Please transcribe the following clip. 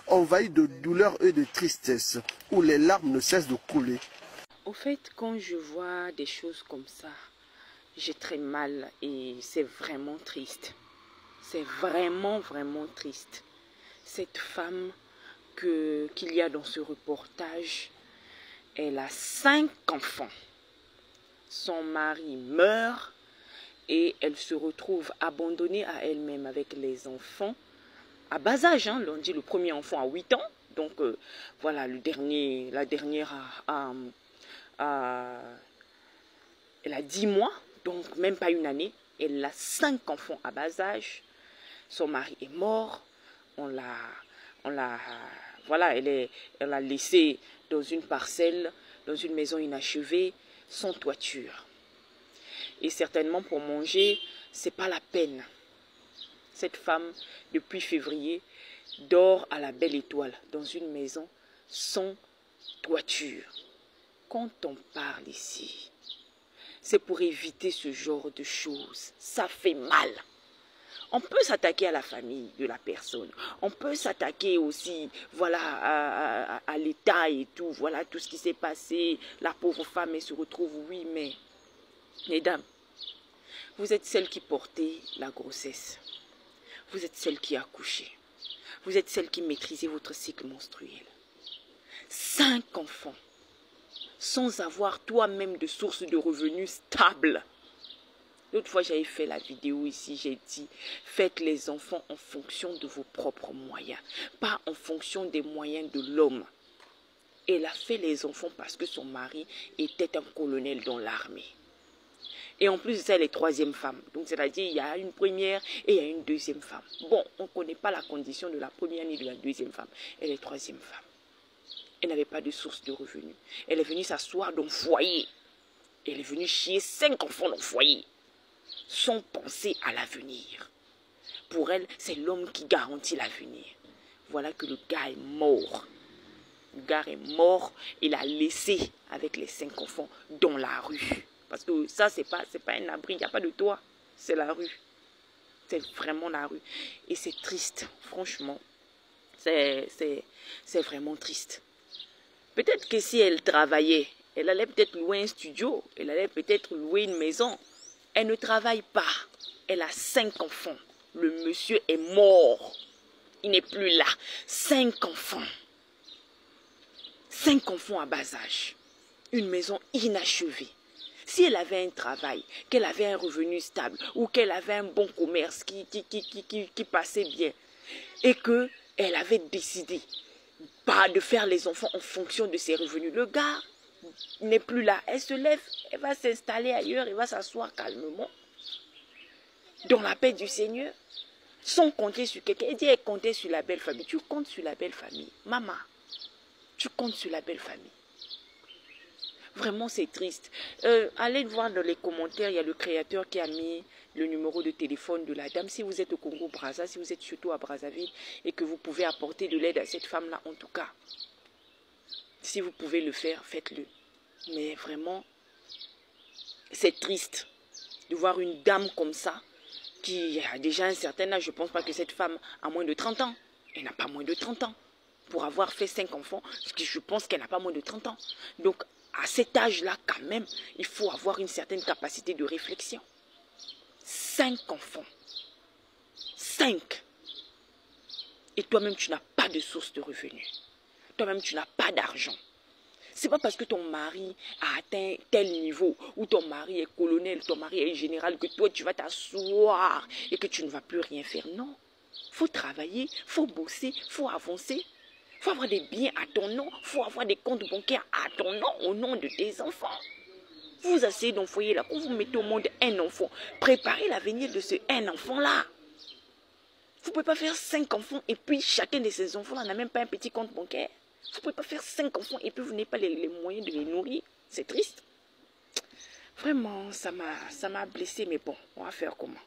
envahi de douleur et de tristesse, où les larmes ne cessent de couler. Au fait, quand je vois des choses comme ça, j'ai très mal et c'est vraiment triste. C'est vraiment, vraiment triste. Cette femme qu'il y a dans ce reportage, elle a 5 enfants. Son mari meurt et elle se retrouve abandonnée à elle-même avec les enfants. À bas âge, hein, on dit le premier enfant à 8 ans. Donc voilà, la dernière elle a 10 mois, donc même pas une année. Elle a 5 enfants à bas âge. Son mari est mort. Voilà, elle l'a laissée dans une parcelle, dans une maison inachevée, sans toiture. Et certainement pour manger, c'est pas la peine. Cette femme, depuis février, dort à la Belle Étoile, dans une maison sans toiture. Quand on parle ici, c'est pour éviter ce genre de choses. Ça fait mal. On peut s'attaquer à la famille de la personne. On peut s'attaquer aussi, voilà, à l'État et tout. Voilà tout ce qui s'est passé. La pauvre femme, elle se retrouve, oui, mais, mesdames, vous êtes celle qui portait la grossesse. Vous êtes celle qui a accouché. Vous êtes celle qui maîtrisait votre cycle menstruel. 5 enfants, sans avoir toi-même de source de revenus stable. L'autre fois, j'avais fait la vidéo ici, j'ai dit, faites les enfants en fonction de vos propres moyens, pas en fonction des moyens de l'homme. Elle a fait les enfants parce que son mari était un colonel dans l'armée. Et en plus, c'est les 3e femmes. Donc, c'est-à-dire, il y a une première et il y a une 2e femme. Bon, on ne connaît pas la condition de la première ni de la 2e femme. Elle est 3e femme. Elle n'avait pas de source de revenus. Elle est venue s'asseoir dans le foyer. Elle est venue chier 5 enfants dans le foyer. Sans penser à l'avenir. Pour elle, c'est l'homme qui garantit l'avenir. Voilà que le gars est mort. Le gars est mort et l'a laissé avec les 5 enfants dans la rue. Parce que ça, c'est pas un abri, il n'y a pas de toit. C'est la rue. C'est vraiment la rue. Et c'est triste, franchement. C'est vraiment triste. Peut-être que si elle travaillait, elle allait peut-être louer un studio. Elle allait peut-être louer une maison. Elle ne travaille pas. Elle a 5 enfants. Le monsieur est mort. Il n'est plus là. 5 enfants. 5 enfants à bas âge. Une maison inachevée. Si elle avait un travail, qu'elle avait un revenu stable ou qu'elle avait un bon commerce qui passait bien et qu'elle avait décidé pas de faire les enfants en fonction de ses revenus, le gars n'est plus là. Elle se lève, elle va s'installer ailleurs, elle va s'asseoir calmement dans la paix du Seigneur sans compter sur quelqu'un. Elle dit elle comptait sur la belle famille. Tu comptes sur la belle famille. Maman, tu comptes sur la belle famille. Vraiment, c'est triste. Allez voir dans les commentaires, il y a le créateur qui a mis le numéro de téléphone de la dame. Si vous êtes au Congo-Brazza, si vous êtes surtout à Brazzaville et que vous pouvez apporter de l'aide à cette femme-là, en tout cas, si vous pouvez le faire, faites-le. Mais vraiment, c'est triste de voir une dame comme ça qui a déjà un certain âge. Je ne pense pas que cette femme a moins de 30 ans. Elle n'a pas moins de 30 ans. Pour avoir fait 5 enfants, parce que je pense qu'elle n'a pas moins de 30 ans. Donc, à cet âge-là, quand même, il faut avoir une certaine capacité de réflexion. 5 enfants. 5. Et toi-même, tu n'as pas de source de revenus. Toi-même, tu n'as pas d'argent. Ce n'est pas parce que ton mari a atteint tel niveau, ou ton mari est colonel, ton mari est général, que toi, tu vas t'asseoir et que tu ne vas plus rien faire. Non. Il faut travailler, il faut bosser, il faut avancer. Il faut avoir des biens à ton nom. Il faut avoir des comptes bancaires à ton nom, au nom de tes enfants. Vous vous asseyez dans le foyer là, quand vous mettez au monde un enfant, préparez l'avenir de ce un enfant-là. Vous ne pouvez pas faire 5 enfants et puis chacun de ces enfants-là n'a même pas un petit compte bancaire. Vous ne pouvez pas faire 5 enfants et puis vous n'avez pas les moyens de les nourrir. C'est triste. Vraiment, ça m'a blessé, mais bon, on va faire comment?